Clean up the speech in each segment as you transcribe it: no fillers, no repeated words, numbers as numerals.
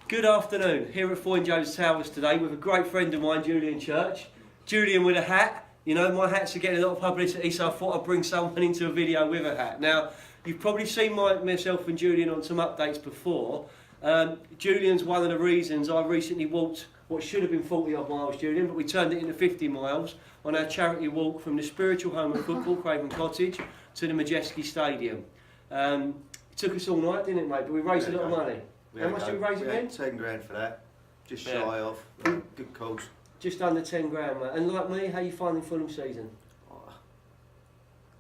Good afternoon, here at Foyne Jones Towers today with a great friend of mine, Julian Church. Julian with a hat. You know, my hats are getting a lot of publicity, so I thought I'd bring someone into a video with a hat. Now, you've probably seen myself and Julian on some updates before. Julian's one of the reasons I recently walked what should have been 40 odd miles, Julian, but we turned it into 50 miles on our charity walk from the spiritual home of football, Craven Cottage, to the Majeski Stadium. It took us all night, didn't it, mate? But we raised a lot of money. How much did we raise again? 10 grand for that. Just shy of. Good cause. Just under 10 grand, mate. And like me, how are you finding Fulham season?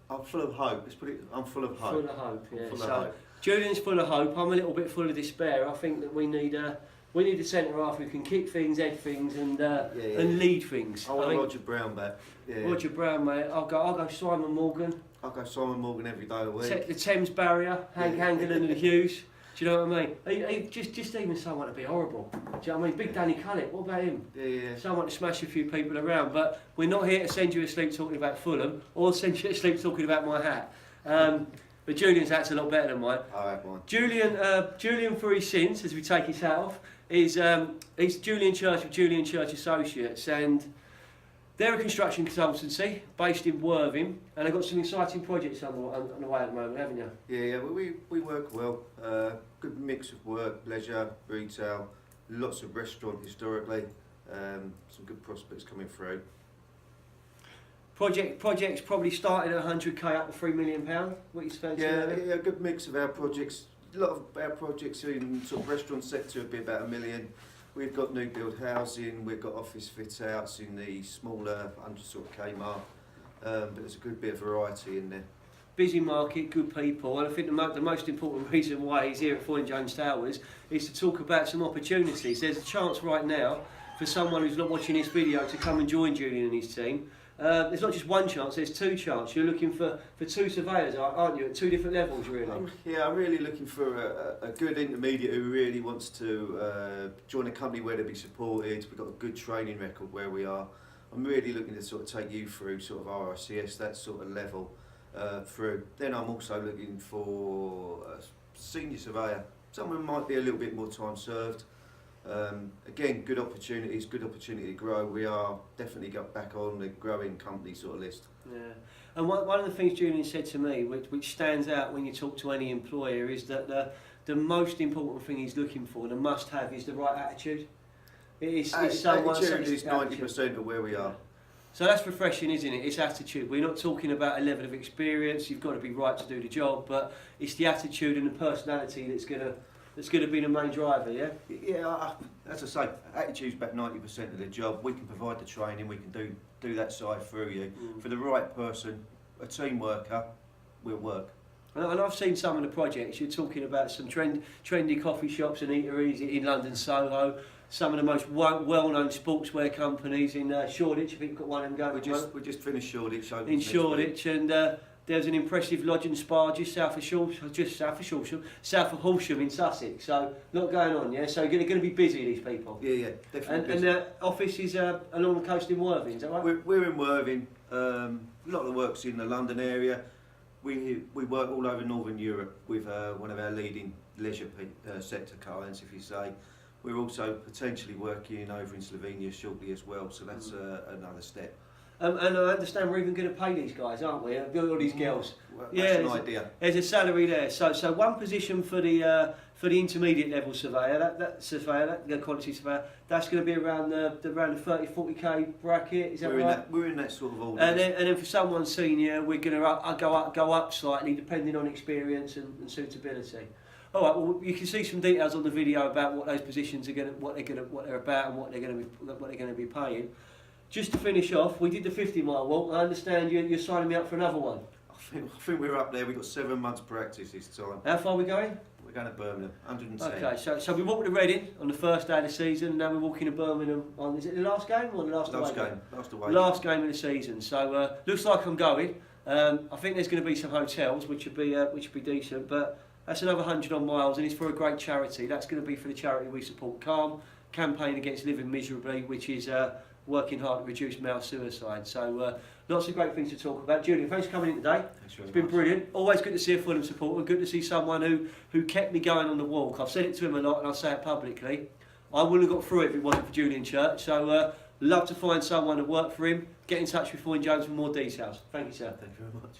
I'm full of hope. Let's put it. I'm full of hope. Full of hope, yeah. Full of hope. Julian's full of hope. I'm a little bit full of despair. I think that we need a centre half who can kick things, head things, and lead things. I want Roger Brown back. Yeah. Roger Brown, mate. I'll go Simon Morgan. I'll go Simon Morgan every day of the week. The Thames barrier, Hank Hangeland and Hughes. Do you know what I mean? Just even someone to be horrible. Do you know what I mean? Big Danny Cullett, what about him? Yeah. Someone to smash a few people around. But we're not here to send you asleep talking about Fulham or send you asleep talking about my hat. But Julian's hat's a lot better than mine. I have mine. Julian for his sins, as we take his hat off, is Julian Church of Julian Church Associates, and they're a construction consultancy based in Worthing, and they've got some exciting projects on the way at the moment, haven't you? Yeah. We work well. Good mix of work, leisure, retail, lots of restaurant historically. Some good prospects coming through. Projects probably started at 100k up to £3 million. What you spent? Yeah, a good mix of our projects. A lot of our projects in sort of restaurant sector would be about £1 million. We've got new build housing, we've got office fit outs in the smaller 100 sort of K mark, but there's a good bit of variety in there. Busy market, good people, and I think the most important reason why he's here at Foyne Jones Towers is to talk about some opportunities. There's a chance right now for someone who's not watching this video to come and join Julian and his team. There's not just one chance, there's two chances. You're looking for two surveyors, aren't you, at two different levels, really? I'm really looking for a good intermediate who really wants to join a company where they'll be supported. We've got a good training record where we are. I'm really looking to sort of take you through sort of RICS, that sort of level through. Then I'm also looking for a senior surveyor, someone who might be a little bit more time served. Again, good opportunities, good opportunity to grow. We are definitely got back on the growing company sort of list. Yeah, and one of the things Julian said to me, which stands out when you talk to any employer, is that the most important thing he's looking for, the must-have, is the right attitude. Attitude is 90% of where we are. So that's refreshing, isn't it? It's attitude. We're not talking about a level of experience. You've got to be right to do the job, but it's the attitude and the personality that's going to be the main driver, yeah? Yeah, as I say, attitude's about 90% of the job. We can provide the training, we can do that side through you. For the right person, a team worker, we'll work. And I've seen some of the projects. You're talking about some trendy coffee shops and eateries in London, Soho, some of the most well-known sportswear companies in Shoreditch. I think you've got one of them going. We just finished Shoreditch. In Shoreditch, and there's an impressive lodge and spa just south of Horsham in Sussex. So, a lot going on, yeah? So, you're going to be busy, these people. Yeah, definitely. And the office is along the coast in Worthing, is that right? We're in Worthing. A lot of the work's in the London area. We work all over Northern Europe with one of our leading leisure sector clients, if you say. We're also potentially working over in Slovenia shortly as well, so that's another step. And I understand we're even going to pay these guys, aren't we? All these girls. Well, that's an idea. There's a salary there. So one position for the intermediate level surveyor, that quality surveyor, that's going to be around the 30-40k bracket. Is that right? We're in that sort of order. And then for someone senior, we're going to go up slightly depending on experience and suitability. All right. Well, you can see some details on the video about what those positions are what they're about, and what they're going to be paying. Just to finish off, we did the 50-mile walk. I understand you're signing me up for another one. I think we're up there. We've got 7 months practice this time. How far are we going? We're going to Birmingham, 110. Okay, so we walked to Reading on the first day of the season, and now we're walking to Birmingham on, is it the last game or the last away game? Last game of the season. So looks like I'm going. I think there's going to be some hotels, which would be decent, but that's another 100 odd miles, and it's for a great charity. That's going to be for the charity we support, Calm, campaign against living miserably, which is working hard to reduce male suicide. So lots of great things to talk about. Julian, thanks for coming in today. It's been brilliant. Always good to see a Fulham supporter. Good to see someone who kept me going on the walk. I've said it to him a lot and I'll say it publicly. I wouldn't have got through it if it wasn't for Julian Church. So love to find someone to work for him. Get in touch with Foyne Jones for more details. Thank you, sir. Thank you very much.